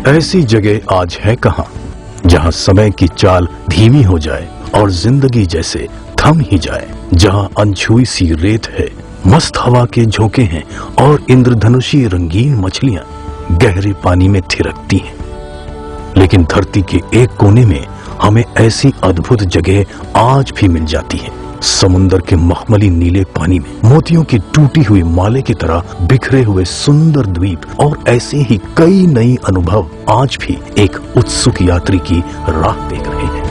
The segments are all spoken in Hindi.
ऐसी जगह आज है कहाँ जहाँ समय की चाल धीमी हो जाए और जिंदगी जैसे थम ही जाए, जहाँ अनछुई सी रेत है, मस्त हवा के झोंके हैं और इंद्रधनुषी रंगीन मछलियां गहरे पानी में थिरकती हैं। लेकिन धरती के एक कोने में हमें ऐसी अद्भुत जगह आज भी मिल जाती है। समुंदर के मखमली नीले पानी में मोतियों की टूटी हुई माले की तरह बिखरे हुए सुंदर द्वीप और ऐसे ही कई नई अनुभव आज भी एक उत्सुक यात्री की राह देख रहे हैं।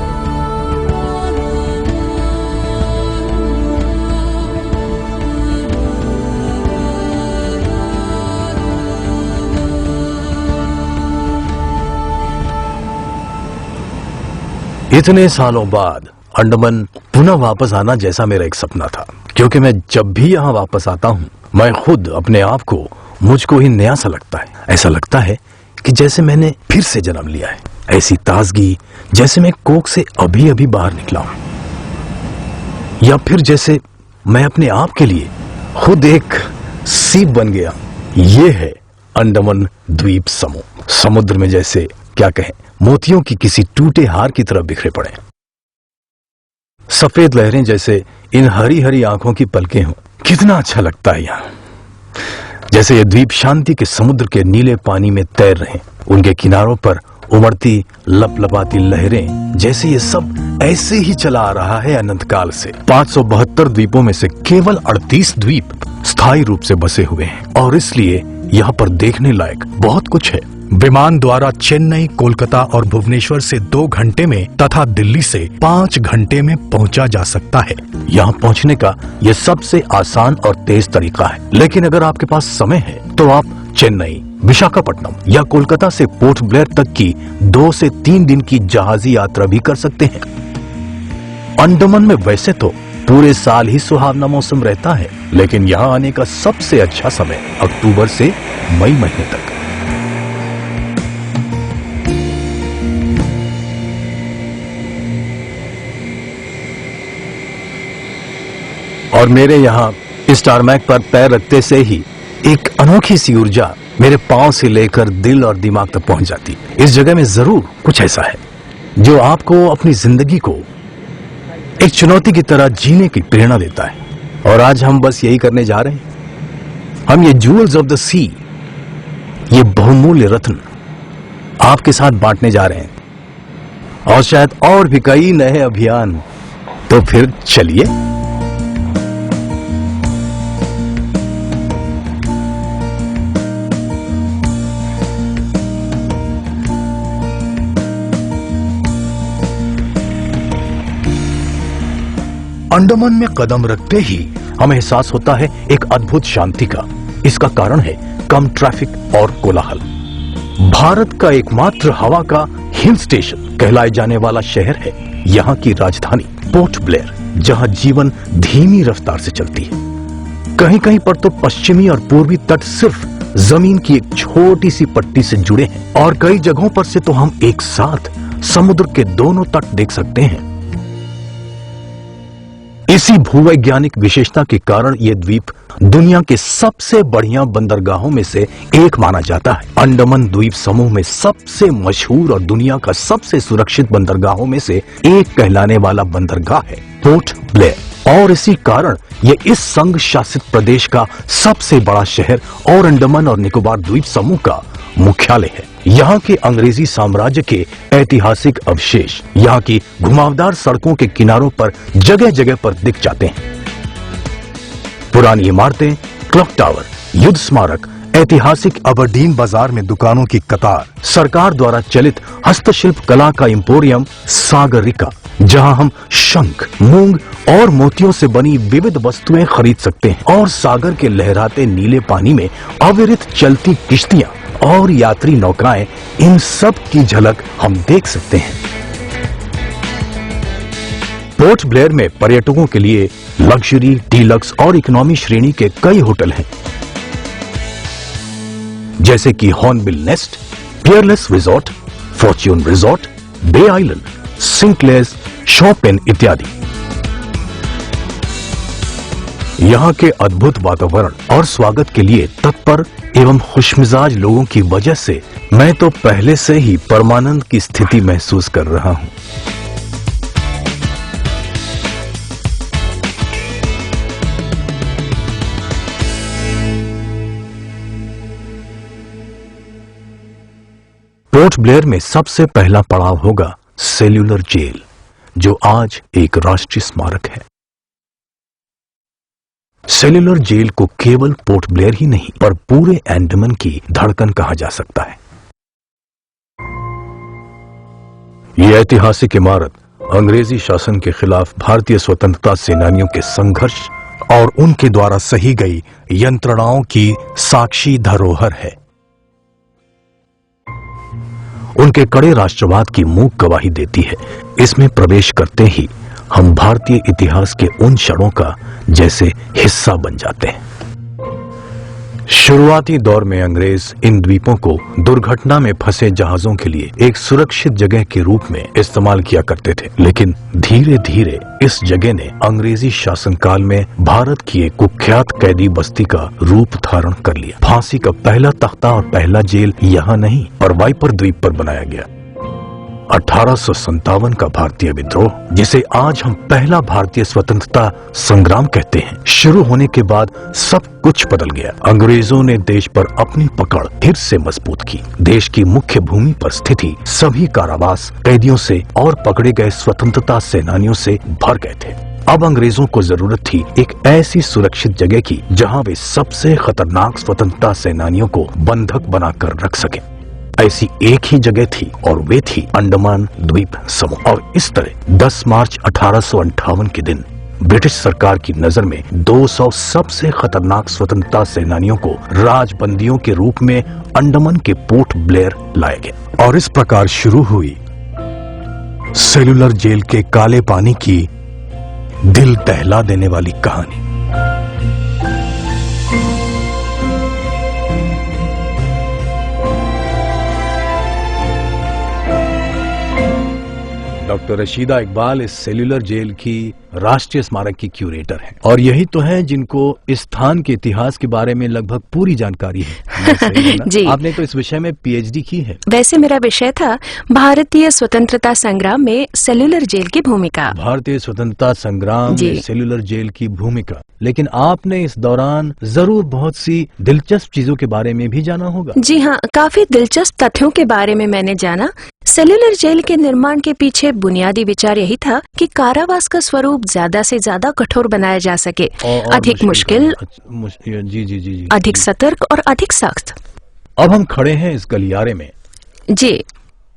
इतने सालों बाद अंडमान पुनः वापस आना जैसा मेरा एक सपना था, क्योंकि मैं जब भी यहाँ वापस आता हूँ मैं खुद अपने आप को मुझको ही नया सा लगता है। ऐसा लगता है कि जैसे मैंने फिर से जन्म लिया है, ऐसी ताजगी जैसे मैं कोख से अभी अभी बाहर निकला हूँ, या फिर जैसे मैं अपने आप के लिए खुद एक सीप बन गया। ये है अंडमान द्वीप समूह। समुद्र में जैसे क्या कहें, मोतियों की किसी टूटे हार की तरह बिखरे पड़े। सफेद लहरें जैसे इन हरी हरी आंखों की पलकें हों। कितना अच्छा लगता है यहाँ, जैसे ये द्वीप शांति के समुद्र के नीले पानी में तैर रहे। उनके किनारों पर उमड़ती लपलपाती लहरें, जैसे ये सब ऐसे ही चला आ रहा है अनंत काल से। 572 द्वीपों में से केवल 38 द्वीप स्थायी रूप से बसे हुए हैं और इसलिए यहाँ पर देखने लायक बहुत कुछ है। विमान द्वारा चेन्नई, कोलकाता और भुवनेश्वर से 2 घंटे में तथा दिल्ली से 5 घंटे में पहुंचा जा सकता है। यहाँ पहुंचने का यह सबसे आसान और तेज तरीका है, लेकिन अगर आपके पास समय है तो आप चेन्नई, विशाखापट्टनम या कोलकाता से पोर्ट ब्लेयर तक की 2 से 3 दिन की जहाजी यात्रा भी कर सकते हैं। अंडमान में वैसे तो पूरे साल ही सुहावना मौसम रहता है, लेकिन यहाँ आने का सबसे अच्छा समय अक्टूबर से मई महीने तक। और मेरे यहाँ इस टारमैक पर पैर रखते से ही एक अनोखी सी ऊर्जा मेरे पांव से लेकर दिल और दिमाग तक पहुंच जाती। इस जगह में जरूर कुछ ऐसा है जो आपको अपनी जिंदगी को एक चुनौती की तरह जीने की प्रेरणा देता है। और आज हम बस यही करने जा रहे हैं। हम ये जूल्स ऑफ द सी, ये बहुमूल्य रत्न आपके साथ बांटने जा रहे हैं, और शायद और भी कई नए अभियान। तो फिर चलिए। अंडमान में कदम रखते ही हमें एहसास होता है एक अद्भुत शांति का। इसका कारण है कम ट्रैफिक और कोलाहल। भारत का एकमात्र हवा का हिल स्टेशन कहलाए जाने वाला शहर है यहाँ की राजधानी पोर्ट ब्लेयर, जहाँ जीवन धीमी रफ्तार से चलती है। कहीं कहीं पर तो पश्चिमी और पूर्वी तट सिर्फ जमीन की एक छोटी सी पट्टी से जुड़े हैं, और कई जगहों पर से तो हम एक साथ समुद्र के दोनों तट देख सकते हैं। इसी भूवैज्ञानिक विशेषता के कारण यह द्वीप दुनिया के सबसे बढ़िया बंदरगाहों में से एक माना जाता है। अंडमान द्वीप समूह में सबसे मशहूर और दुनिया का सबसे सुरक्षित बंदरगाहों में से एक कहलाने वाला बंदरगाह है पोर्ट ब्लेयर, और इसी कारण यह इस संघ शासित प्रदेश का सबसे बड़ा शहर और अंडमान और निकोबार द्वीप समूह का मुख्यालय है। यहाँ के अंग्रेजी साम्राज्य के ऐतिहासिक अवशेष यहाँ की घुमावदार सड़कों के किनारों पर जगह जगह पर दिख जाते हैं। पुरानी इमारतें, क्लॉक टावर, युद्ध स्मारक, ऐतिहासिक अबरडीन बाजार में दुकानों की कतार, सरकार द्वारा चलित हस्तशिल्प कला का एम्पोरियम सागरिका, जहां हम शंख, मूंग और मोतियों से बनी विविध वस्तुएं खरीद सकते हैं, और सागर के लहराते नीले पानी में अविरत चलती किश्तियां और यात्री नौकाएं, इन सब की झलक हम देख सकते हैं। पोर्ट ब्लेयर में पर्यटकों के लिए लग्जरी, डीलक्स और इकोनॉमी श्रेणी के कई होटल हैं, जैसे कि Hornbill Nest, Peerless resort, Fortune resort, Bay Island, Sinclairs, Shompen इत्यादि। यहाँ के अद्भुत वातावरण और स्वागत के लिए तत्पर एवं खुशमिजाज लोगों की वजह से मैं तो पहले से ही परमानंद की स्थिति महसूस कर रहा हूं। पोर्ट ब्लेयर में सबसे पहला पड़ाव होगा सेल्यूलर जेल, जो आज एक राष्ट्रीय स्मारक है। सेल्यूलर जेल को केवल पोर्ट ब्लेयर ही नहीं पर पूरे अंडमान की धड़कन कहा जा सकता है। यह ऐतिहासिक इमारत अंग्रेजी शासन के खिलाफ भारतीय स्वतंत्रता सेनानियों के संघर्ष और उनके द्वारा सही गई यंत्रणाओं की साक्षी धरोहर है। उनके कड़े राष्ट्रवाद की मूक गवाही देती है। इसमें प्रवेश करते ही हम भारतीय इतिहास के उन क्षणों का जैसे हिस्सा बन जाते हैं। शुरुआती दौर में अंग्रेज इन द्वीपों को दुर्घटना में फंसे जहाजों के लिए एक सुरक्षित जगह के रूप में इस्तेमाल किया करते थे, लेकिन धीरे धीरे इस जगह ने अंग्रेजी शासनकाल में भारत की एक कुख्यात कैदी बस्ती का रूप धारण कर लिया। फांसी का पहला तख्ता और पहला जेल यहाँ नहीं पर वाइपर द्वीप पर बनाया गया। 1857 का भारतीय विद्रोह, जिसे आज हम पहला भारतीय स्वतंत्रता संग्राम कहते हैं, शुरू होने के बाद सब कुछ बदल गया। अंग्रेजों ने देश पर अपनी पकड़ फिर से मजबूत की। देश की मुख्य भूमि पर स्थिति सभी कारावास कैदियों से और पकड़े गए स्वतंत्रता सेनानियों से भर गए थे। अब अंग्रेजों को जरूरत थी एक ऐसी सुरक्षित जगह की जहां वे सबसे खतरनाक स्वतंत्रता सेनानियों को बंधक बनाकर रख सके। ऐसी एक ही जगह थी और वे थी अंडमान द्वीप समूह। और इस तरह 10 मार्च 1858 के दिन ब्रिटिश सरकार की नजर में 200 सबसे खतरनाक स्वतंत्रता सेनानियों को राजबंदियों के रूप में अंडमान के पोर्ट ब्लेयर लाया गया। और इस प्रकार शुरू हुई सेल्यूलर जेल के काले पानी की दिल दहला देने वाली कहानी। डॉक्टर रशीदा इकबाल इस सेल्यूलर जेल की राष्ट्रीय स्मारक की क्यूरेटर हैं और यही तो है जिनको इस स्थान के इतिहास के बारे में लगभग पूरी जानकारी है। जी, आपने तो इस विषय में पीएचडी की है। वैसे मेरा विषय था भारतीय स्वतंत्रता संग्राम में सेल्यूलर जेल की भूमिका। भारतीय स्वतंत्रता संग्राम में सेल्यूलर जेल की भूमिका, लेकिन आपने इस दौरान जरूर बहुत सी दिलचस्प चीजों के बारे में भी जाना होगा। जी हाँ, काफी दिलचस्प तथ्यों के बारे में मैंने जाना। सेल्यूलर जेल के निर्माण के पीछे बुनियादी विचार यही था कि कारावास का स्वरूप ज्यादा से ज्यादा कठोर बनाया जा सके, अधिक मुश्किल, जी, अधिक सतर्क और अधिक सख्त। अब हम खड़े हैं इस गलियारे में। जी,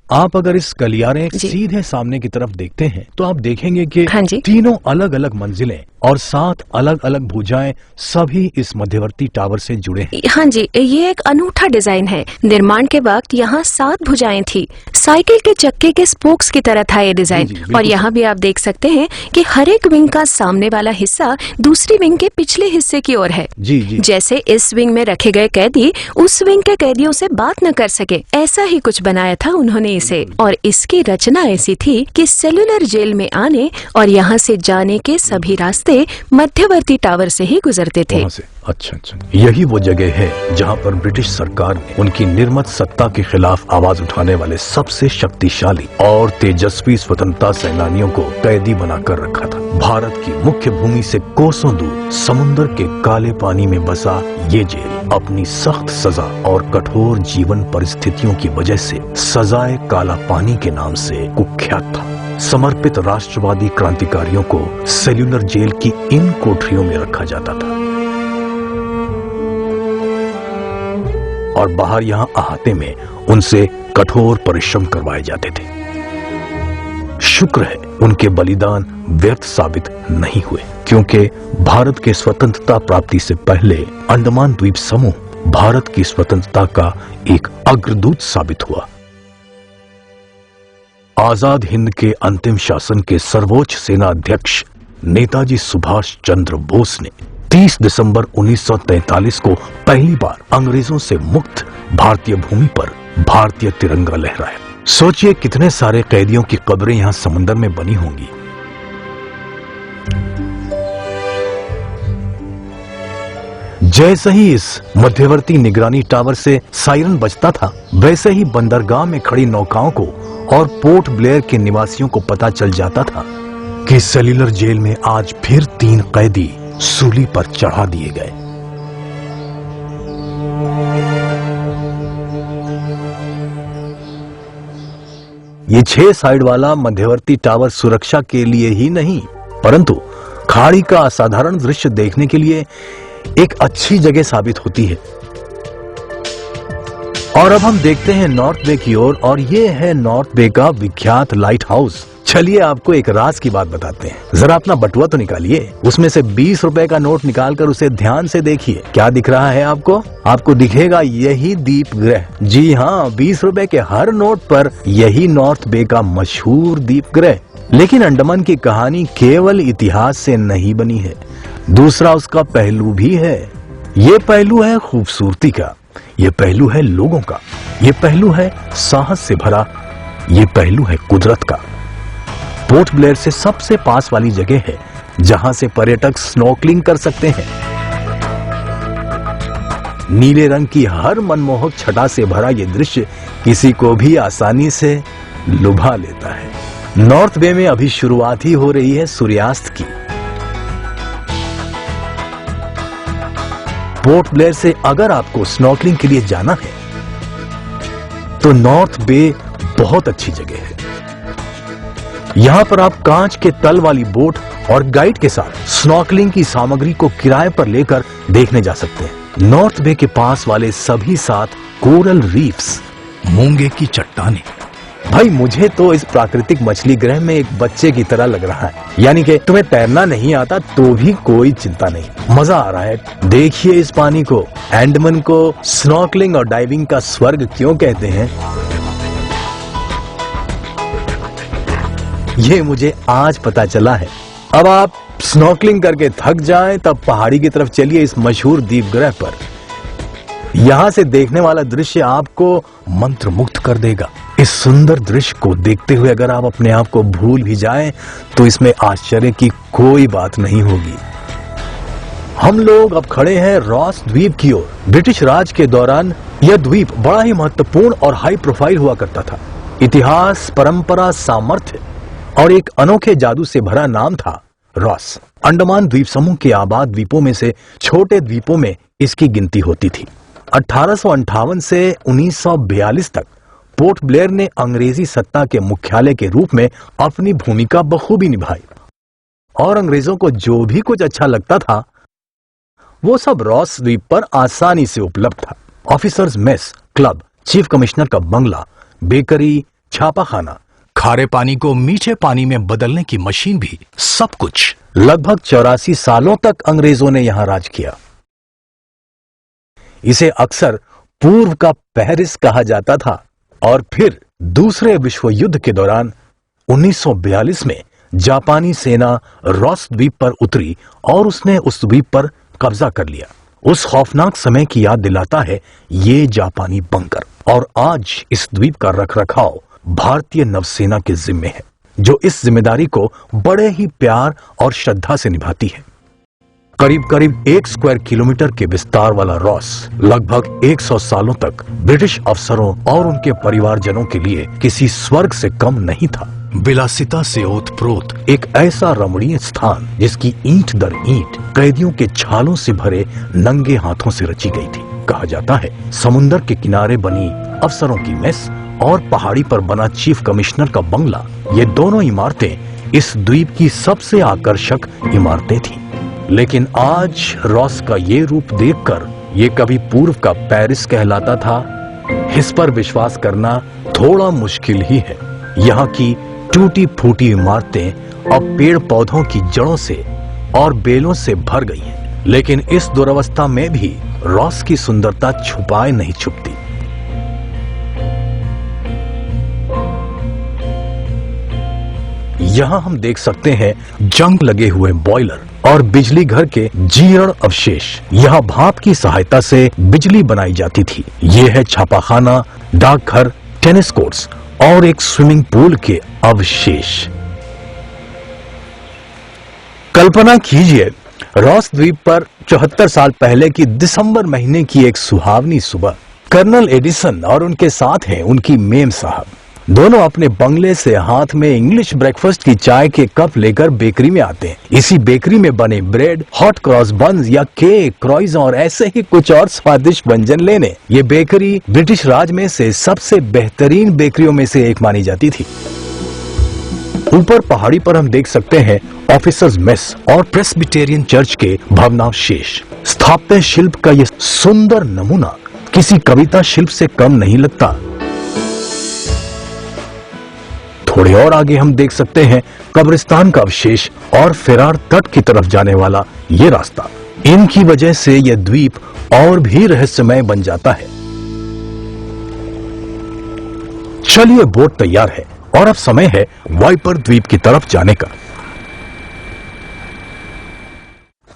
आप अगर इस गलियारे सीधे सामने की तरफ देखते हैं तो आप देखेंगे कि तीनों अलग अलग मंजिलें और 7 अलग अलग भुजाएं सभी इस मध्यवर्ती टावर से जुड़े हैं। हाँ जी, ये एक अनूठा डिजाइन है। निर्माण के वक्त यहाँ 7 भुजाएं थी। साइकिल के चक्के के स्पोक्स की तरह था ये डिजाइन। और यहाँ भी आप देख सकते हैं कि हर एक विंग का सामने वाला हिस्सा दूसरी विंग के पिछले हिस्से की ओर है। जी। जैसे इस विंग में रखे गए कैदी उस विंग के कैदियों से बात न कर सके, ऐसा ही कुछ बनाया था उन्होंने इसे। और इसकी रचना ऐसी थी कि सेल्यूलर जेल में आने और यहाँ से जाने के सभी रास्ते मध्यवर्ती टावर से ही गुजरते थे। अच्छा, यही वो जगह है जहाँ पर ब्रिटिश सरकार ने उनकी निर्मत सत्ता के खिलाफ आवाज उठाने वाले सबसे शक्तिशाली और तेजस्वी स्वतंत्रता सेनानियों को कैदी बनाकर रखा था। भारत की मुख्य भूमि से कोसों दूर समुद्र के काले पानी में बसा ये जेल अपनी सख्त सजा और कठोर जीवन परिस्थितियों की वजह से सजाए काला पानी के नाम से कुख्यात था। समर्पित राष्ट्रवादी क्रांतिकारियों को सेल्यूलर जेल की इन कोठरियों में रखा जाता था और बाहर यहां अहाते में उनसे कठोर परिश्रम करवाए जाते थे। शुक्र है उनके बलिदान व्यर्थ साबित नहीं हुए, क्योंकि भारत के स्वतंत्रता प्राप्ति से पहले अंडमान द्वीप समूह भारत की स्वतंत्रता का एक अग्रदूत साबित हुआ। आजाद हिंद के अंतिम शासन के सर्वोच्च सेना अध्यक्ष नेताजी सुभाष चंद्र बोस ने 30 दिसंबर 1943 को पहली बार अंग्रेजों से मुक्त भारतीय भूमि पर भारतीय तिरंगा लहराया। सोचिए कितने सारे कैदियों की कब्रें यहां समुद्र में बनी होंगी। जैसे ही इस मध्यवर्ती निगरानी टावर से सायरन बजता था, वैसे ही बंदरगाह में खड़ी नौकाओं को और पोर्ट ब्लेयर के निवासियों को पता चल जाता था कि सेल्यूलर जेल में आज फिर 3 कैदी सूली पर चढ़ा दिए गए। ये 6 साइड वाला मध्यवर्ती टावर सुरक्षा के लिए ही नहीं, परंतु खाड़ी का असाधारण दृश्य देखने के लिए एक अच्छी जगह साबित होती है। और अब हम देखते हैं नॉर्थ बे की ओर, और ये है नॉर्थ बे का विख्यात लाइट हाउस। चलिए आपको एक राज की बात बताते हैं। जरा अपना बटुआ तो निकालिए, उसमें से 20 रुपए का नोट निकालकर उसे ध्यान से देखिए। क्या दिख रहा है आपको? आपको दिखेगा यही दीप ग्रह। जी हाँ, 20 रुपए के हर नोट पर यही नॉर्थ बे का मशहूर दीप ग्रह। लेकिन अंडमान की कहानी केवल इतिहास से नहीं बनी है, दूसरा उसका पहलू भी है। ये पहलू है खूबसूरती का, ये पहलू है लोगों का, ये पहलू है साहस से भरा, ये पहलू है कुदरत का। पोर्ट ब्लेयर से सबसे पास वाली जगह है जहां से पर्यटक स्नॉर्कलिंग कर सकते हैं। नीले रंग की हर मनमोहक छटा से भरा यह दृश्य किसी को भी आसानी से लुभा लेता है। नॉर्थ बे में अभी शुरुआत ही हो रही है सूर्यास्त की। पोर्ट ब्लेयर से अगर आपको स्नॉर्कलिंग के लिए जाना है तो नॉर्थ बे बहुत अच्छी जगह है। यहां पर आप कांच के तल वाली बोट और गाइड के साथ स्नॉर्कलिंग की सामग्री को किराए पर लेकर देखने जा सकते हैं। नॉर्थ बे के पास वाले सभी 7 कोरल रीफ्स, मूंगे की चट्टानें। भाई मुझे तो इस प्राकृतिक मछली ग्रह में एक बच्चे की तरह लग रहा है। यानी कि तुम्हें तैरना नहीं आता तो भी कोई चिंता नहीं, मजा आ रहा है। देखिए इस पानी को। अंडमान को स्नॉर्कलिंग और डाइविंग का स्वर्ग क्यों कहते हैं, ये मुझे आज पता चला है। अब आप स्नॉर्कलिंग करके थक जाएं तब पहाड़ी की तरफ चलिए इस मशहूर द्वीप ग्रह पर। यहां से देखने वाला दृश्य आपको मंत्रमुग्ध कर देगा। इस सुंदर दृश्य को देखते हुए अगर आप अपने आप को भूल भी जाएं तो इसमें आश्चर्य की कोई बात नहीं होगी। हम लोग अब खड़े हैं रॉस द्वीप की ओर। ब्रिटिश राज के दौरान यह द्वीप बड़ा ही महत्वपूर्ण और हाई प्रोफाइल हुआ करता था। इतिहास, परंपरा, सामर्थ्य और एक अनोखे जादू से भरा नाम था रॉस। अंडमान द्वीप समूह के आबाद द्वीपों में से छोटे द्वीपों में इसकी गिनती होती थी। 1858 से 1942 तक पोर्ट ब्लेयर ने अंग्रेजी सत्ता के मुख्यालय के रूप में अपनी भूमिका बखूबी निभाई और अंग्रेजों को जो भी कुछ अच्छा लगता था वो सब रॉस द्वीप पर आसानी से उपलब्ध था। Officers mess, club, chief commissioner का बंगला, बेकरी, छापाखाना, खारे पानी को मीठे पानी में बदलने की मशीन भी, सब कुछ। लगभग 84 सालों तक अंग्रेजों ने यहां राज किया। इसे अक्सर पूर्व का पेरिस कहा जाता था। और फिर दूसरे विश्व युद्ध के दौरान 1942 में जापानी सेना रॉस द्वीप पर उतरी और उसने उस द्वीप पर कब्जा कर लिया। उस खौफनाक समय की याद दिलाता है ये जापानी बंकर। और आज इस द्वीप का रखरखाव भारतीय नौसेना के जिम्मे है, जो इस जिम्मेदारी को बड़े ही प्यार और श्रद्धा से निभाती है। करीब करीब 1 स्क्वायर किलोमीटर के विस्तार वाला रॉस लगभग 100 सालों तक ब्रिटिश अफसरों और उनके परिवारजनों के लिए किसी स्वर्ग से कम नहीं था। विलासिता से ओतप्रोत एक ऐसा रमणीय स्थान जिसकी ईंट दर ईंट कैदियों के छालों से भरे नंगे हाथों से रची गई थी। कहा जाता है समुन्दर के किनारे बनी अफसरों की मेस और पहाड़ी पर बना चीफ कमिश्नर का बंगला, ये दोनों इमारतें इस द्वीप की सबसे आकर्षक इमारतें थीं। लेकिन आज रॉस का ये रूप देखकर ये कभी पूर्व का पेरिस कहलाता था, इस पर विश्वास करना थोड़ा मुश्किल ही है। यहाँ की टूटी फूटी इमारतें अब पेड़ पौधों की जड़ों से और बेलों से भर गई हैं। लेकिन इस दुरवस्था में भी रॉस की सुंदरता छुपाए नहीं छुपती। यहाँ हम देख सकते हैं जंग लगे हुए बॉयलर और बिजली घर के जीर्ण अवशेष। यहाँ भाप की सहायता से बिजली बनाई जाती थी। ये है छापाखाना, डाकघर, टेनिस कोर्ट्स और एक स्विमिंग पूल के अवशेष। कल्पना कीजिए रॉस द्वीप पर 74 साल पहले की दिसंबर महीने की एक सुहावनी सुबह कर्नल एडिसन और उनके साथ हैं उनकी मेम साहब। दोनों अपने बंगले से हाथ में इंग्लिश ब्रेकफास्ट की चाय के कप लेकर बेकरी में आते हैं। इसी बेकरी में बने ब्रेड, हॉट क्रॉस बन्स या केक, क्रोइज़ॉन और ऐसे ही कुछ और स्वादिष्ट व्यंजन लेने ये बेकरी ब्रिटिश राज में से सबसे बेहतरीन बेकरियों में से एक मानी जाती थी। ऊपर पहाड़ी पर हम देख सकते हैं ऑफिसर्स मेस और प्रेस्बिटेरियन चर्च के भग्नावशेष। स्थापत्य शिल्प का यह सुंदर नमूना किसी कविता शिल्प से कम नहीं लगता। थोड़े और आगे हम देख सकते हैं कब्रिस्तान का अवशेष और फेरार तट की तरफ जाने वाला ये रास्ता। इनकी वजह से यह द्वीप और भी रहस्यमय बन जाता है। चलिए, बोट तैयार है और अब समय है वाइपर द्वीप की तरफ जाने का।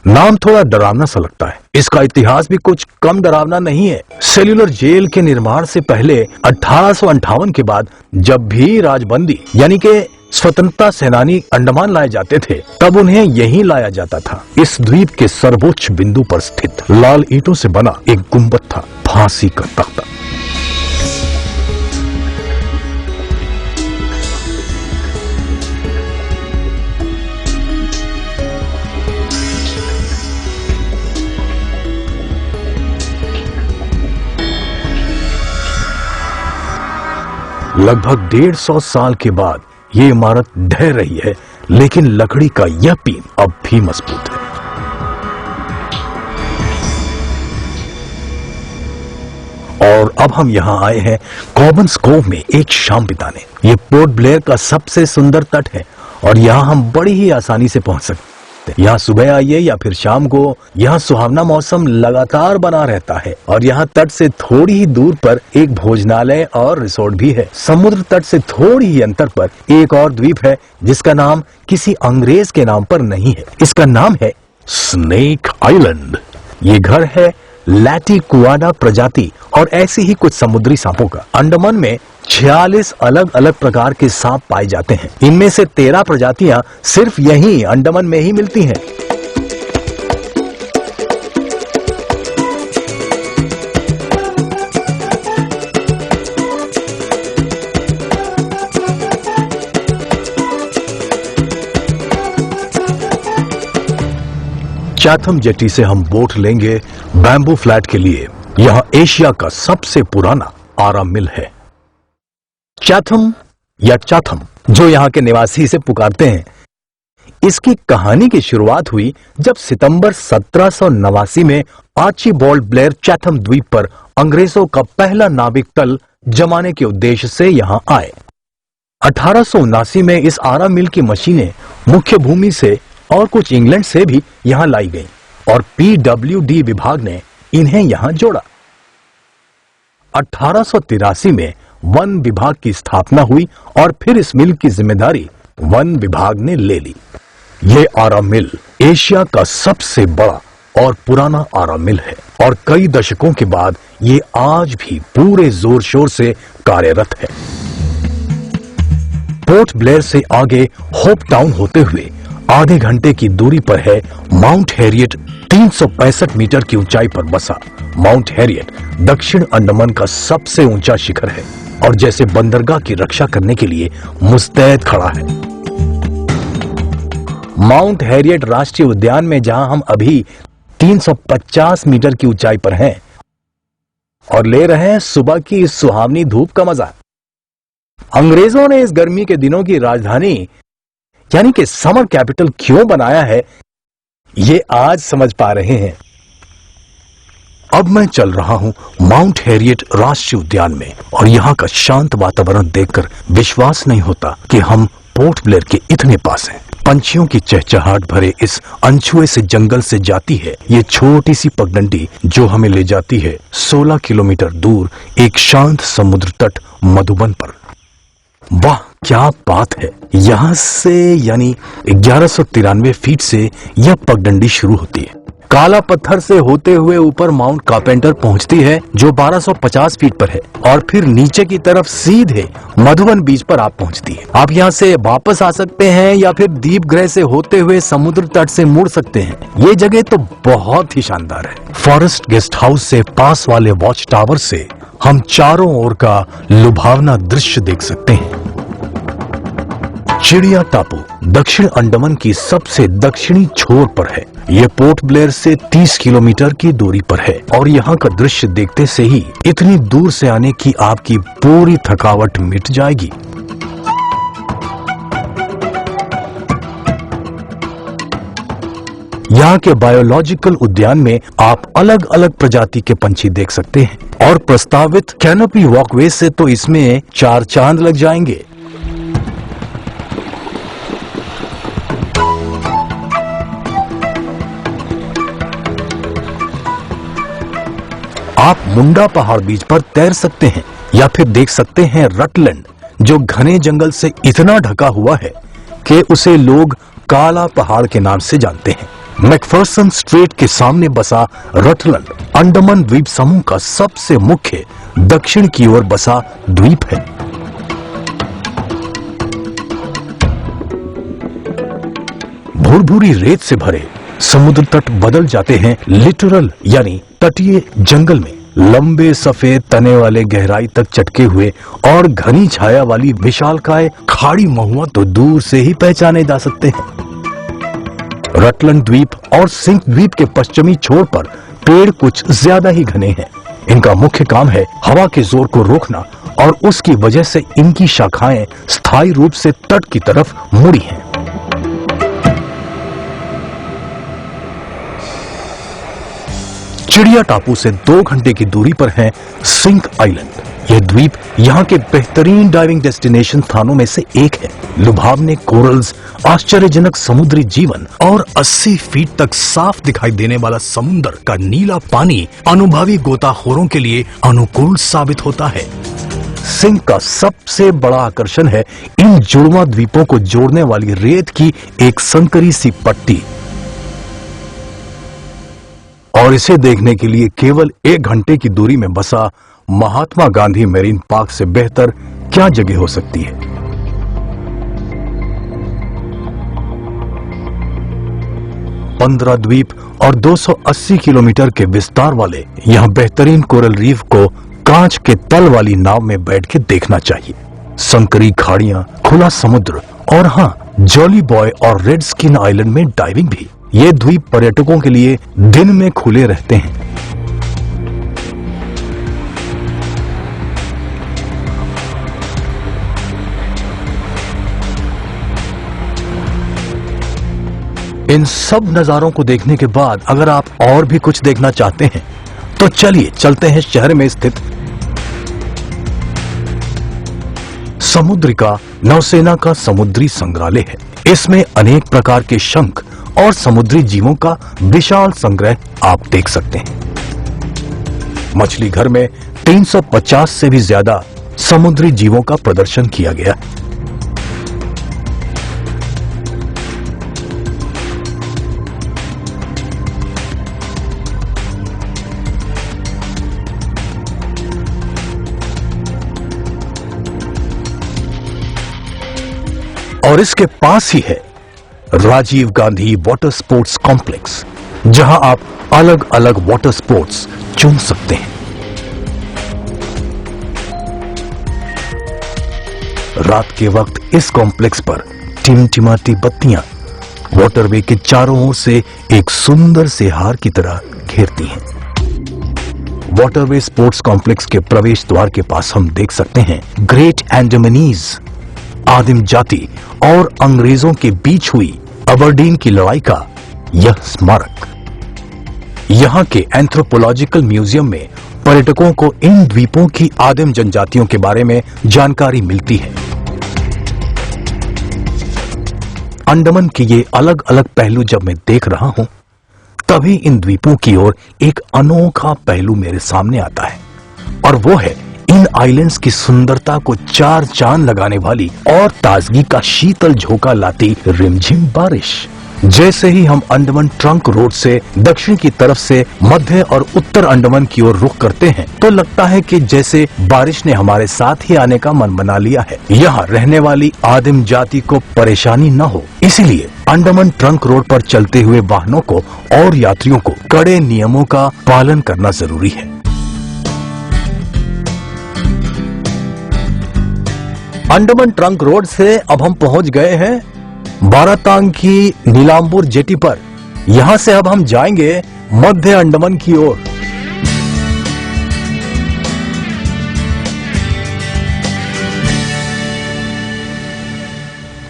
नाम थोड़ा डरावना सा लगता है। इसका इतिहास भी कुछ कम डरावना नहीं है। सेल्यूलर जेल के निर्माण से पहले 1858 के बाद जब भी राजबंदी यानी कि स्वतंत्रता सेनानी अंडमान लाए जाते थे, तब उन्हें यहीं लाया जाता था। इस द्वीप के सर्वोच्च बिंदु पर स्थित लाल ईंटों से बना एक गुंबद था, फांसी का तख्ता। लगभग 150 साल के बाद ये इमारत ढह रही है, लेकिन लकड़ी का यह बीम अब भी मजबूत है। और अब हम यहां आए हैं कॉबन्स कोव में एक शाम बिताने। ये पोर्ट ब्लेयर का सबसे सुंदर तट है और यहां हम बड़ी ही आसानी से पहुंच सकते हैं। यहाँ सुबह आइए या फिर शाम को, यहाँ सुहावना मौसम लगातार बना रहता है। और यहाँ तट से थोड़ी ही दूर पर एक भोजनालय और रिसोर्ट भी है। समुद्र तट से थोड़ी ही अंतर पर एक और द्वीप है जिसका नाम किसी अंग्रेज के नाम पर नहीं है। इसका नाम है स्नेक आइलैंड। ये घर है लैटिकुआडा प्रजाति और ऐसे ही कुछ समुद्री सांपों का। अंडमान में 46 अलग अलग प्रकार के सांप पाए जाते हैं। इनमें से 13 प्रजातियां सिर्फ यहीं अंडमान में ही मिलती हैं। चैथम जेटी से हम बोट लेंगे बैम्बू फ्लैट के लिए। यह एशिया का सबसे पुराना आरा मिल है। चैथम या चाथम, जो यहाँ के निवासी इसे पुकारते हैं। इसकी कहानी की शुरुआत हुई जब सितंबर 1789 में आर्चीबाल्ड ब्लेयर चैथम द्वीप पर अंग्रेजों का पहला नाविक दल जमाने के उद्देश्य से यहां आए। 1879 में इस आरा मिल की मशीनें मुख्य भूमि से और कुछ इंग्लैंड से भी यहां लाई गईं और PWD विभाग ने इन्हें यहां जोड़ा। 1883 में वन विभाग की स्थापना हुई और फिर इस मिल की जिम्मेदारी वन विभाग ने ले ली। ये आरा मिल एशिया का सबसे बड़ा और पुराना आरा मिल है और कई दशकों के बाद ये आज भी पूरे जोर शोर से कार्यरत है। पोर्ट ब्लेयर से आगे होप टाउन होते हुए आधे घंटे की दूरी पर है माउंट हैरियट। 365 मीटर की ऊंचाई पर बसा माउंट हैरियट दक्षिण अंडमान का सबसे ऊंचा शिखर है और जैसे बंदरगाह की रक्षा करने के लिए मुस्तैद खड़ा है। माउंट हैरियट राष्ट्रीय उद्यान में जहां हम अभी 350 मीटर की ऊंचाई पर हैं और ले रहे हैं सुबह की इस सुहावनी धूप का मजा। अंग्रेजों ने इस गर्मी के दिनों की राजधानी यानी कि समर कैपिटल क्यों बनाया है, ये आज समझ पा रहे हैं। अब मैं चल रहा हूं माउंट हैरियट राष्ट्रीय उद्यान में और यहां का शांत वातावरण देखकर विश्वास नहीं होता कि हम पोर्ट ब्लेयर के इतने पास हैं। पंछियों की चहचहाट भरे इस अनछुए से जंगल से जाती है ये छोटी सी पगडंडी जो हमें ले जाती है 16 किलोमीटर दूर एक शांत समुद्र तट मधुबन पर। वाह क्या बात है। यहां से यानी 1193 फीट से यह पगडंडी शुरू होती है। काला पत्थर से होते हुए ऊपर माउंट कारपेंटर पहुंचती है जो 1250 फीट पर है और फिर नीचे की तरफ सीधे मधुबन बीच पर आप पहुंचती है। आप यहां से वापस आ सकते हैं या फिर दीपगृह से होते हुए समुद्र तट से मुड़ सकते हैं। ये जगह तो बहुत ही शानदार है। फॉरेस्ट गेस्ट हाउस से पास वाले वॉच टावर से हम चारों ओर का लुभावना दृश्य देख सकते हैं। चिड़िया टापू दक्षिण अंडमान की सबसे दक्षिणी छोर पर है। ये पोर्ट ब्लेयर से 30 किलोमीटर की दूरी पर है और यहाँ का दृश्य देखते से ही इतनी दूर से आने की आपकी पूरी थकावट मिट जाएगी। यहाँ के बायोलॉजिकल उद्यान में आप अलग अलग प्रजाति के पंछी देख सकते हैं और प्रस्तावित कैनोपी वॉकवे से तो इसमें 4 चांद लग जाएंगे। आप मुंडा पहाड़ बीच पर तैर सकते हैं या फिर देख सकते हैं रटलैंड, जो घने जंगल से इतना ढका हुआ है कि उसे लोग काला पहाड़ के नाम से जानते हैं। मैकफर्सन स्ट्रेट के सामने बसा रटलैंड अंडमान द्वीप समूह का सबसे मुख्य दक्षिण की ओर बसा द्वीप है। भूरभूरी रेत से भरे समुद्र तट बदल जाते हैं लिटरल यानी तटीय जंगल में। लंबे सफेद तने वाले गहराई तक चटके हुए और घनी छाया वाली विशालकाय खाड़ी महुआ तो दूर से ही पहचाने जा सकते हैं। रटलैंड द्वीप और सिंक द्वीप के पश्चिमी छोर पर पेड़ कुछ ज्यादा ही घने हैं। इनका मुख्य काम है हवा के जोर को रोकना और उसकी वजह से इनकी शाखाएं स्थायी रूप से तट की तरफ मुड़ी हैं। चिड़िया टापू से 2 घंटे की दूरी पर है सिंक आइलैंड। यह द्वीप यहाँ के बेहतरीन डाइविंग डेस्टिनेशन स्थानों में से एक है। लुभावने कोरल्स, आश्चर्यजनक समुद्री जीवन और 80 फीट तक साफ दिखाई देने वाला समुद्र का नीला पानी अनुभवी गोताखोरों के लिए अनुकूल साबित होता है। सिंक का सबसे बड़ा आकर्षण है इन जुड़वा द्वीपों को जोड़ने वाली रेत की एक संकरी सी पट्टी, और इसे देखने के लिए केवल 1 घंटे की दूरी में बसा महात्मा गांधी मेरीन पार्क से बेहतर क्या जगह हो सकती है। पंद्रह द्वीप और 280 किलोमीटर के विस्तार वाले यहां बेहतरीन कोरल रीफ को कांच के तल वाली नाव में बैठ के देखना चाहिए। संकरी खाड़ियां, खुला समुद्र और हाँ, जॉली बॉय और रेड स्किन आइलैंड में डाइविंग भी। ये द्वीप पर्यटकों के लिए दिन में खुले रहते हैं। इन सब नजारों को देखने के बाद अगर आप और भी कुछ देखना चाहते हैं तो चलिए चलते हैं शहर में स्थित समुद्रिका नौसेना का समुद्री संग्रहालय है। इसमें अनेक प्रकार के शंख और समुद्री जीवों का विशाल संग्रह आप देख सकते हैं। मछली घर में 350 से भी ज्यादा समुद्री जीवों का प्रदर्शन किया गया है। और इसके पास ही है Rajiv Gandhi water sports complex, जहां आप अलग अलग वाटर स्पोर्ट्स चुन सकते हैं। रात के वक्त इस कॉम्प्लेक्स पर टिमटिमाती बत्तियां वाटरवे के चारों ओर से एक सुंदर से हार की तरह घेरती हैं। वाटरवे स्पोर्ट्स कॉम्प्लेक्स के प्रवेश द्वार के पास हम देख सकते हैं ग्रेट एंडमानीज आदिम जाति और अंग्रेजों के बीच हुई अबरडीन की लड़ाई का यह स्मारक। यहाँ के एंथ्रोपोलॉजिकल म्यूजियम में पर्यटकों को इन द्वीपों की आदिम जनजातियों के बारे में जानकारी मिलती है। अंडमान के ये अलग अलग पहलू जब मैं देख रहा हूं, तभी इन द्वीपों की ओर एक अनोखा पहलू मेरे सामने आता है, और वो है इन आइलैंड्स की सुंदरता को 4 चांद लगाने वाली और ताजगी का शीतल झोंका लाती रिमझिम बारिश। जैसे ही हम अंडमान ट्रंक रोड से दक्षिण की तरफ से मध्य और उत्तर अंडमान की ओर रुख करते हैं तो लगता है कि जैसे बारिश ने हमारे साथ ही आने का मन बना लिया है। यहाँ रहने वाली आदिम जाति को परेशानी न हो, इसीलिए अंडमान ट्रंक रोड पर चलते हुए वाहनों को और यात्रियों को कड़े नियमों का पालन करना जरूरी है। अंडमान ट्रंक रोड से अब हम पहुंच गए हैं बारातांग की नीलांबूर जेटी पर। यहां से अब हम जाएंगे मध्य अंडमान की ओर।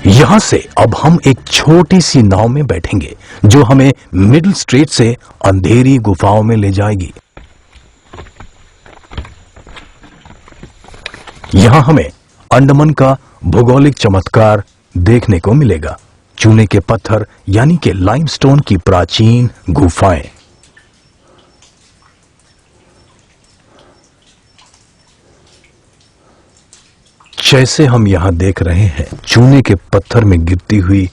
यहां से अब हम एक छोटी सी नाव में बैठेंगे जो हमें मिडिल स्ट्रेट से अंधेरी गुफाओं में ले जाएगी। यहां हमें अंडमान का भौगोलिक चमत्कार देखने को मिलेगा। चूने के पत्थर यानी कि लाइमस्टोन की प्राचीन गुफाएं। जैसे हम यहां देख रहे हैं, चूने के पत्थर में गिरती हुई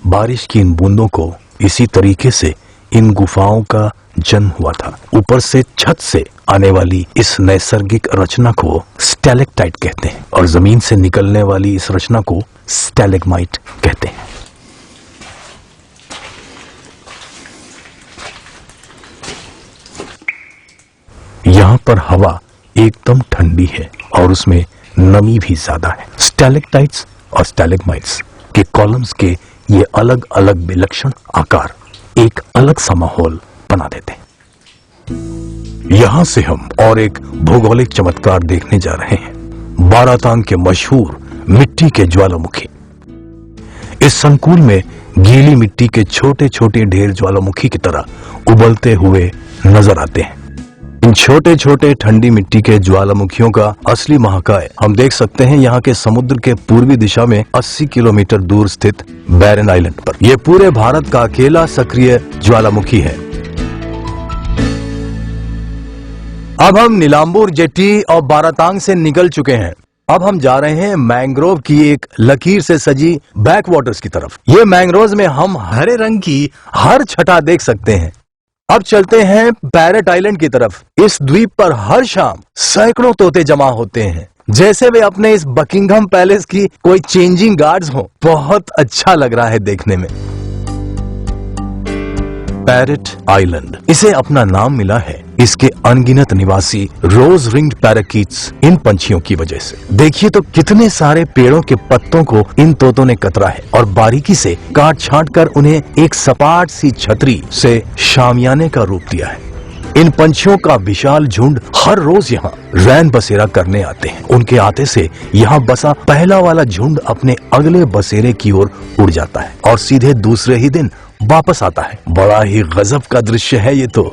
बारिश की इन बूंदों को इसी तरीके से इन गुफाओं का जन्म हुआ था। ऊपर से छत से आने वाली इस नैसर्गिक रचना को स्टैलेक्टाइट कहते हैं और जमीन से निकलने वाली इस रचना को स्टैलेग्माइट कहते हैं। यहां पर हवा एकदम ठंडी है और उसमें नमी भी ज्यादा है। स्टैलेक्टाइट्स और स्टैलेग्माइट्स के कॉलम्स के ये अलग अलग विलक्षण आकार एक अलग सा माहौल बना देते हैं। यहां से हम और एक भौगोलिक चमत्कार देखने जा रहे हैं, बारातांग के मशहूर मिट्टी के ज्वालामुखी। इस संकुल में गीली मिट्टी के छोटे छोटे ढेर ज्वालामुखी की तरह उबलते हुए नजर आते हैं। इन छोटे छोटे ठंडी मिट्टी के ज्वालामुखियों का असली महाकाय हम देख सकते हैं यहाँ के समुद्र के पूर्वी दिशा में 80 किलोमीटर दूर स्थित बैरन आइलैंड पर। यह पूरे भारत का अकेला सक्रिय ज्वालामुखी है। अब हम नीलांबूर जेटी और बारातांग से निकल चुके हैं। अब हम जा रहे हैं मैंग्रोव की एक लकीर से सजी बैक वाटर्स की तरफ। ये मैंग्रोव में हम हरे रंग की हर छटा देख सकते हैं। अब चलते हैं पैरेट आइलैंड की तरफ। इस द्वीप पर हर शाम सैकड़ों तोते जमा होते हैं, जैसे वे अपने इस बकिंघम पैलेस की कोई चेंजिंग गार्ड्स हो। बहुत अच्छा लग रहा है देखने में। पैरेट आइलैंड, इसे अपना नाम मिला है इसके अनगिनत निवासी रोज रिंग्ड पैराकीट्स इन पंछियों की वजह से। देखिए तो कितने सारे पेड़ों के पत्तों को इन तोतों ने कतरा है और बारीकी से काट छांट कर उन्हें एक सपाट सी छतरी से शामियाने का रूप दिया है। इन पंछियों का विशाल झुंड हर रोज यहाँ रैन बसेरा करने आते हैं। उनके आते से यहाँ बसा पहला वाला झुंड अपने अगले बसेरे की ओर उड़ जाता है और सीधे दूसरे ही दिन वापस आता है। बड़ा ही गजब का दृश्य है ये तो।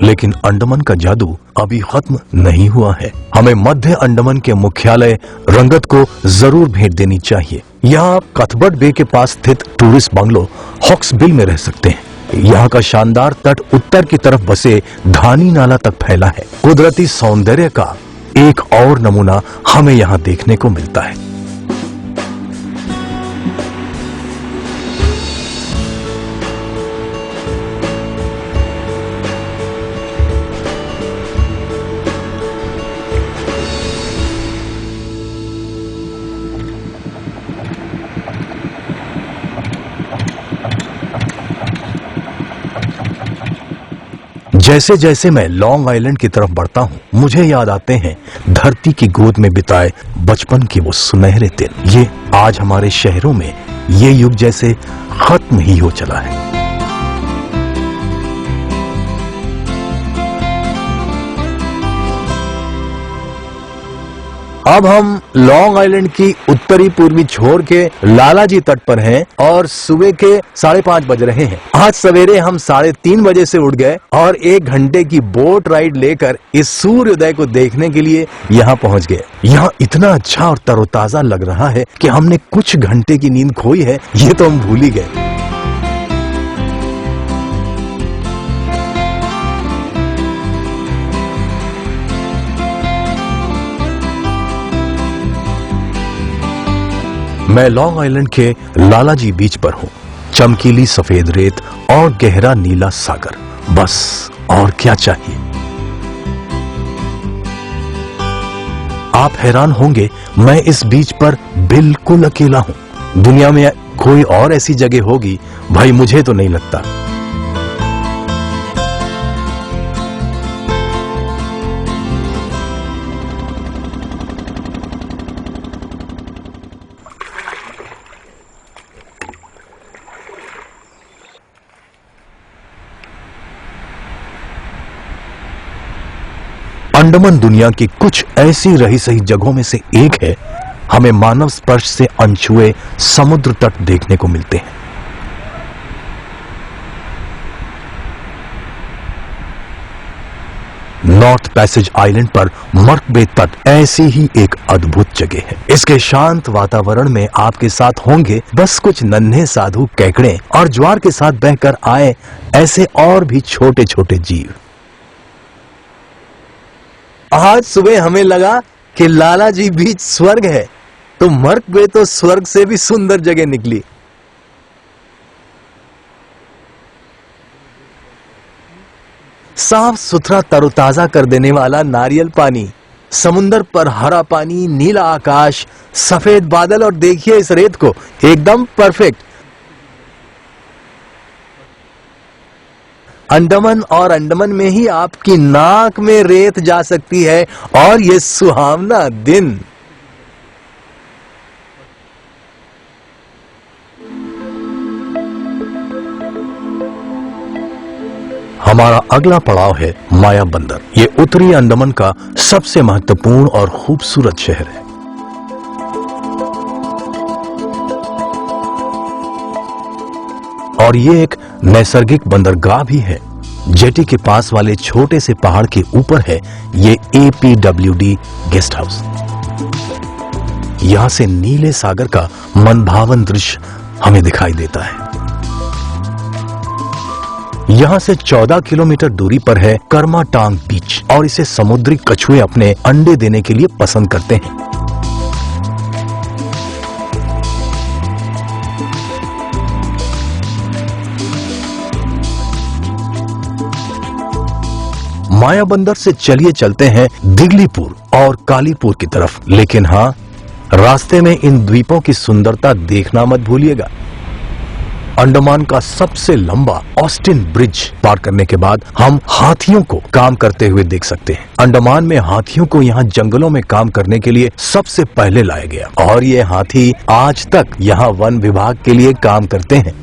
लेकिन अंडमान का जादू अभी खत्म नहीं हुआ है। हमें मध्य अंडमान के मुख्यालय रंगत को जरूर भेंट देनी चाहिए। यहाँ आप कथबट बे के पास स्थित टूरिस्ट बंगलो हॉक्सबिल में रह सकते हैं। यहाँ का शानदार तट उत्तर की तरफ बसे धानी नाला तक फैला है। कुदरती सौंदर्य का एक और नमूना हमें यहाँ देखने को मिलता है। जैसे जैसे मैं लॉन्ग आइलैंड की तरफ बढ़ता हूँ, मुझे याद आते हैं धरती की गोद में बिताए बचपन के वो सुनहरे दिन। ये आज हमारे शहरों में ये युग जैसे खत्म ही हो चला है। अब हम लॉन्ग आइलैंड की उत्तरी पूर्वी छोर के लालाजी तट पर हैं और सुबह के 5:30 बज रहे हैं। आज सवेरे हम 3:30 बजे से उठ गए और 1 घंटे की बोट राइड लेकर इस सूर्योदय को देखने के लिए यहाँ पहुँच गए। यहाँ इतना अच्छा और तरोताजा लग रहा है कि हमने कुछ घंटे की नींद खोई है ये तो हम भूल ही गए। मैं लॉन्ग आइलैंड के लालाजी बीच पर हूँ। चमकीली सफेद रेत और गहरा नीला सागर, बस और क्या चाहिए। आप हैरान होंगे, मैं इस बीच पर बिल्कुल अकेला हूं। दुनिया में कोई और ऐसी जगह होगी? भाई मुझे तो नहीं लगता। अंडमान दुनिया की कुछ ऐसी रही सही जगहों में से एक है। हमें मानव स्पर्श से अनछुए समुद्र तट देखने को मिलते हैं। नॉर्थ पैसेज आइलैंड पर मर्क बे तट ऐसी ही एक अद्भुत जगह है। इसके शांत वातावरण में आपके साथ होंगे बस कुछ नन्हे साधु केकड़े और ज्वार के साथ बहकर आए ऐसे और भी छोटे छोटे जीव। आज सुबह हमें लगा कि लालाजी बीच स्वर्ग है, तो मर्क बे तो स्वर्ग से भी सुंदर जगह निकली। साफ सुथरा तरोताजा कर देने वाला नारियल पानी, समुंदर पर हरा पानी, नीला आकाश, सफेद बादल और देखिए इस रेत को, एकदम परफेक्ट। अंडमान और अंडमान में ही आपकी नाक में रेत जा सकती है और ये सुहावना दिन। हमारा अगला पड़ाव है माया बंदर। ये उत्तरी अंडमान का सबसे महत्वपूर्ण और खूबसूरत शहर है। और ये एक नैसर्गिक बंदरगाह भी है। जेटी के पास वाले छोटे से पहाड़ के ऊपर है ये APWD गेस्ट हाउस। यहां से नीले सागर का मनभावन दृश्य हमें दिखाई देता है। यहां से 14 किलोमीटर दूरी पर है कर्माटांग बीच और इसे समुद्री कछुए अपने अंडे देने के लिए पसंद करते हैं। माया बंदर से चलिए चलते हैं दिगलीपुर और कालीपुर की तरफ। लेकिन हाँ, रास्ते में इन द्वीपों की सुंदरता देखना मत भूलिएगा। अंडमान का सबसे लंबा ऑस्टिन ब्रिज पार करने के बाद हम हाथियों को काम करते हुए देख सकते हैं। अंडमान में हाथियों को यहाँ जंगलों में काम करने के लिए सबसे पहले लाया गया और ये हाथी आज तक यहाँ वन विभाग के लिए काम करते हैं।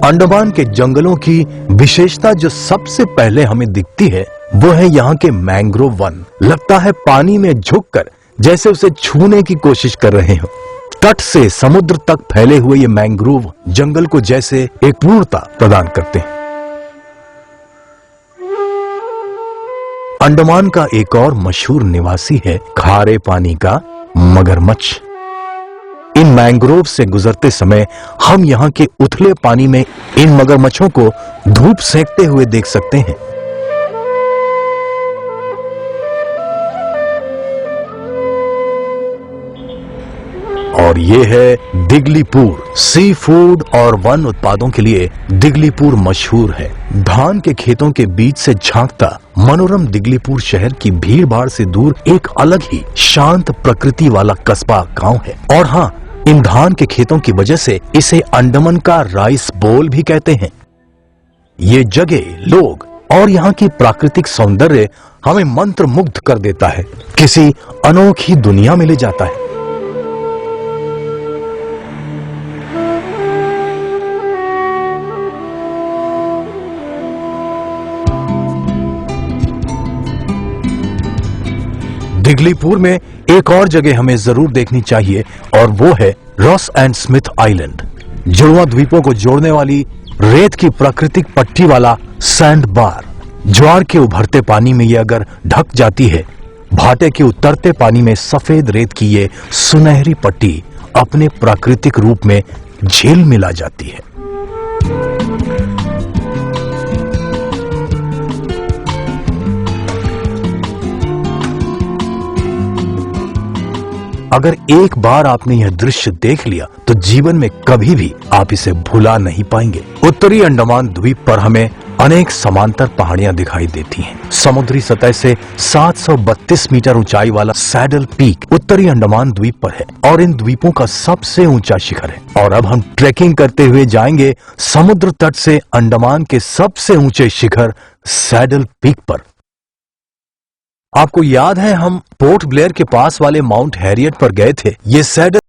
अंडमान के जंगलों की विशेषता जो सबसे पहले हमें दिखती है वो है यहाँ के मैंग्रोव वन। लगता है पानी में झुककर जैसे उसे छूने की कोशिश कर रहे हो। तट से समुद्र तक फैले हुए ये मैंग्रोव जंगल को जैसे एक पूर्णता प्रदान करते हैं। अंडमान का एक और मशहूर निवासी है खारे पानी का मगरमच्छ। इन मैंग्रोव से गुजरते समय हम यहाँ के उथले पानी में इन मगरमच्छों को धूप सेकते हुए देख सकते हैं। और ये है दिगलीपुर। सी फूड और वन उत्पादों के लिए दिगलीपुर मशहूर है। धान के खेतों के बीच से झांकता मनोरम दिगलीपुर शहर की भीड़ भाड़ से दूर एक अलग ही शांत प्रकृति वाला कस्बा गांव है। और हाँ, इन धान के खेतों की वजह से इसे अंडमान का राइस बोल भी कहते हैं। ये जगह, लोग और यहाँ की प्राकृतिक सौंदर्य हमें मंत्रमुग्ध कर देता है, किसी अनोखी दुनिया में ले जाता है। दिगलीपुर में एक और जगह हमें जरूर देखनी चाहिए और वो है रॉस एंड स्मिथ आइलैंड। जुड़वा द्वीपों को जोड़ने वाली रेत की प्राकृतिक पट्टी वाला सैंड बार। ज्वार के उभरते पानी में ये अगर ढक जाती है, भाटे के उतरते पानी में सफेद रेत की ये सुनहरी पट्टी अपने प्राकृतिक रूप में झील मिला जाती है। अगर एक बार आपने यह दृश्य देख लिया तो जीवन में कभी भी आप इसे भुला नहीं पाएंगे। उत्तरी अंडमान द्वीप पर हमें अनेक समांतर पहाड़ियां दिखाई देती हैं। समुद्री सतह से 732 मीटर ऊंचाई वाला सैडल पीक उत्तरी अंडमान द्वीप पर है और इन द्वीपों का सबसे ऊंचा शिखर है। और अब हम ट्रैकिंग करते हुए जाएंगे समुद्र तट से अंडमान के सबसे ऊंचे शिखर सैडल पीक पर। आपको याद है हम पोर्ट ब्लेयर के पास वाले माउंट हैरियट पर गए थे। ये सैडल